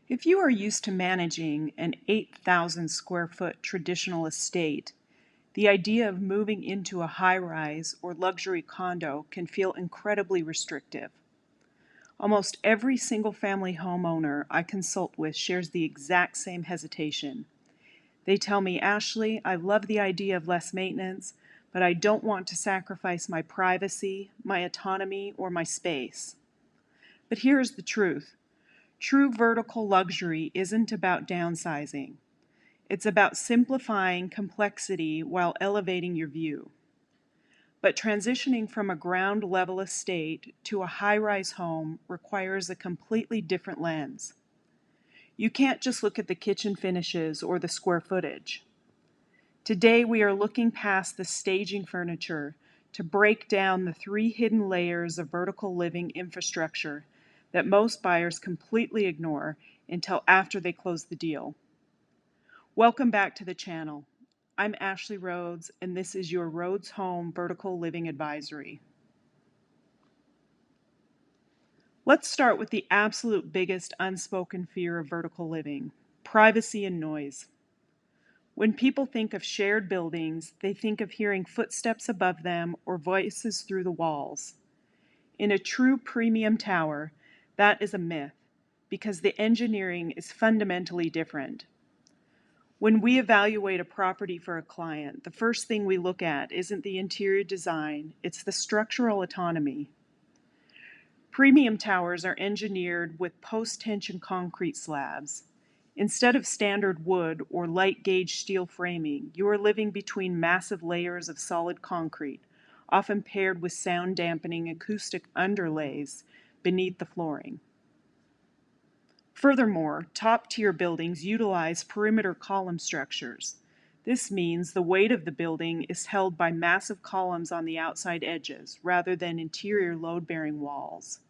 If you are used to managing an 8,000 square foot traditional estate, the idea of moving into a high-rise or luxury condo can feel incredibly restrictive. Almost every single-family homeowner I consult with shares the exact same hesitation. They tell me, Ashley, I love the idea of less maintenance, but I don't want to sacrifice my privacy, my autonomy, or my space. But here's the truth. True vertical luxury isn't about downsizing. It's about simplifying complexity while elevating your view. But transitioning from a ground level estate to a high-rise home requires a completely different lens. You can't just look at the kitchen finishes or the square footage. Today we are looking past the staging furniture to break down the 3 hidden layers of vertical living infrastructure that most buyers completely ignore until after they close the deal. Welcome back to the channel. I'm Ashley Rhodes, and this is your Rhodes Home Vertical Living Advisory. Let's start with the absolute biggest unspoken fear of vertical living: privacy and noise. When people think of shared buildings, they think of hearing footsteps above them or voices through the walls. In a true premium tower, that is a myth, because the engineering is fundamentally different. When we evaluate a property for a client, the first thing we look at isn't the interior design, it's the structural autonomy. Premium towers are engineered with post-tension concrete slabs. Instead of standard wood or light gauge steel framing, you are living between massive layers of solid concrete, often paired with sound dampening acoustic underlays beneath the flooring. Furthermore, top-tier buildings utilize perimeter column structures. This means the weight of the building is held by massive columns on the outside edges, rather than interior load-bearing walls.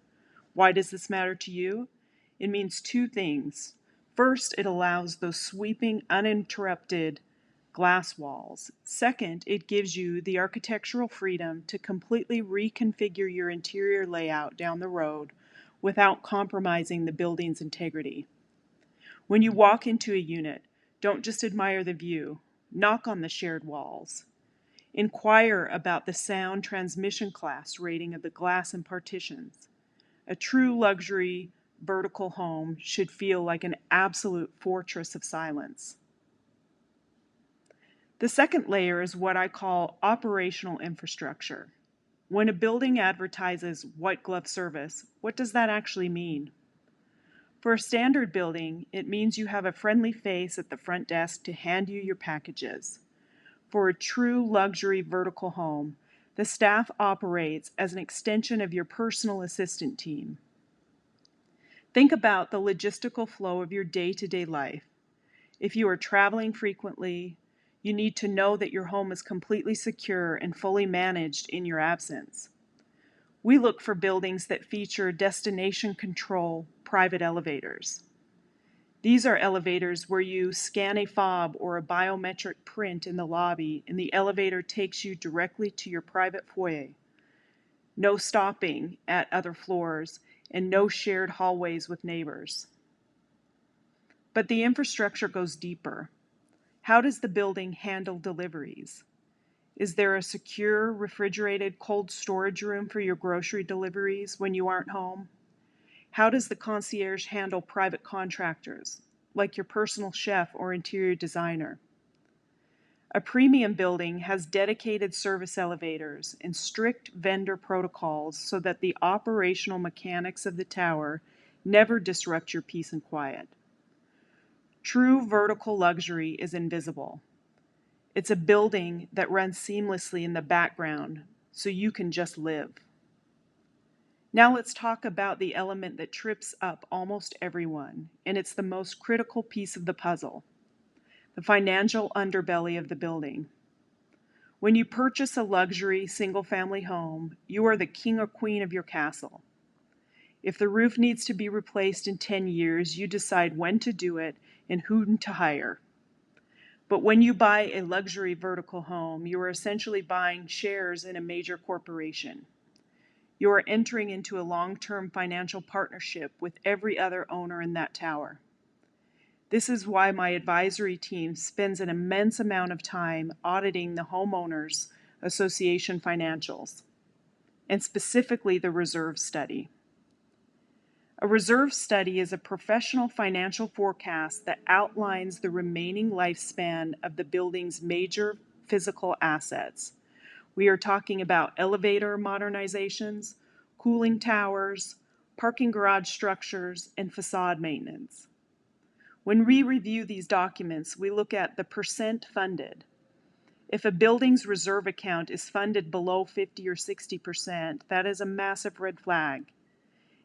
Why does this matter to you? It means 2 things. First, it allows those sweeping, uninterrupted glass walls. Second, it gives you the architectural freedom to completely reconfigure your interior layout down the road without compromising the building's integrity. When you walk into a unit, don't just admire the view. Knock on the shared walls. Inquire about the sound transmission class rating of the glass and partitions. A true luxury vertical home should feel like an absolute fortress of silence. The second layer is what I call operational infrastructure. When a building advertises white glove service, what does that actually mean? For a standard building, it means you have a friendly face at the front desk to hand you your packages. For a true luxury vertical home, the staff operates as an extension of your personal assistant team. Think about the logistical flow of your day-to-day life. If you are traveling frequently, you need to know that your home is completely secure and fully managed in your absence. We look for buildings that feature destination control private elevators. These are elevators where you scan a fob or a biometric print in the lobby and the elevator takes you directly to your private foyer. No stopping at other floors and no shared hallways with neighbors. But the infrastructure goes deeper. How does the building handle deliveries? Is there a secure, refrigerated cold storage room for your grocery deliveries when you aren't home? How does the concierge handle private contractors, like your personal chef or interior designer? A premium building has dedicated service elevators and strict vendor protocols so that the operational mechanics of the tower never disrupt your peace and quiet. True vertical luxury is invisible. It's a building that runs seamlessly in the background so you can just live. Now let's talk about the element that trips up almost everyone, and it's the most critical piece of the puzzle: the financial underbelly of the building. When you purchase a luxury single-family home, you are the king or queen of your castle. If the roof needs to be replaced in 10 years, you decide when to do it and whom to hire. But when you buy a luxury vertical home, you are essentially buying shares in a major corporation. You are entering into a long-term financial partnership with every other owner in that tower. This is why my advisory team spends an immense amount of time auditing the homeowners association financials, and specifically the reserve study. A reserve study is a professional financial forecast that outlines the remaining lifespan of the building's major physical assets. We are talking about elevator modernizations, cooling towers, parking garage structures, and facade maintenance. When we review these documents, we look at the percent funded. If a building's reserve account is funded below 50 or 60%, that is a massive red flag.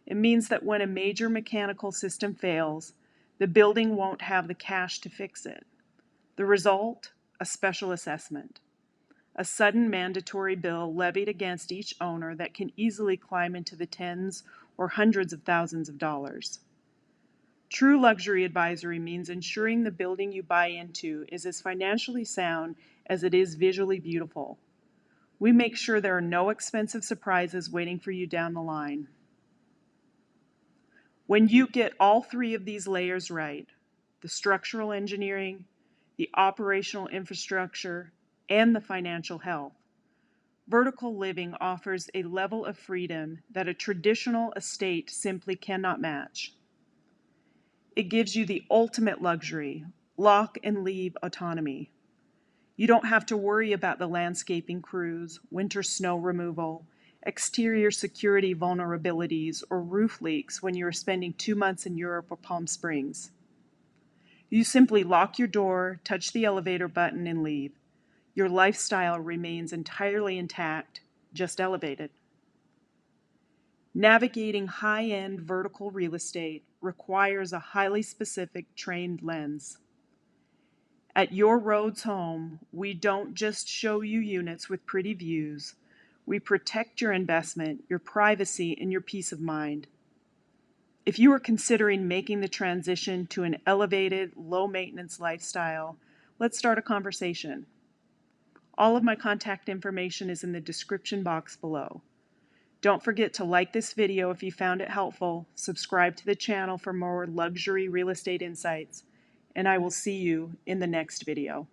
It means that when a major mechanical system fails, the building won't have the cash to fix it. The result? A special assessment. A sudden mandatory bill levied against each owner that can easily climb into the tens or hundreds of thousands of dollars. True luxury advisory means ensuring the building you buy into is as financially sound as it is visually beautiful. We make sure there are no expensive surprises waiting for you down the line. When you get all three of these layers right, the structural engineering, the operational infrastructure, and the financial health, vertical living offers a level of freedom that a traditional estate simply cannot match. It gives you the ultimate luxury, lock and leave autonomy. You don't have to worry about the landscaping crews, winter snow removal, exterior security vulnerabilities, or roof leaks when you are spending 2 months in Europe or Palm Springs. You simply lock your door, touch the elevator button, and leave. Your lifestyle remains entirely intact, just elevated. Navigating high-end vertical real estate requires a highly specific, trained lens. At your Rhodes home, we don't just show you units with pretty views. We protect your investment, your privacy, and your peace of mind. If you are considering making the transition to an elevated, low-maintenance lifestyle, let's start a conversation. All of my contact information is in the description box below. Don't forget to like this video if you found it helpful, subscribe to the channel for more luxury real estate insights, and I will see you in the next video.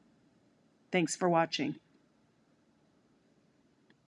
Thanks for watching.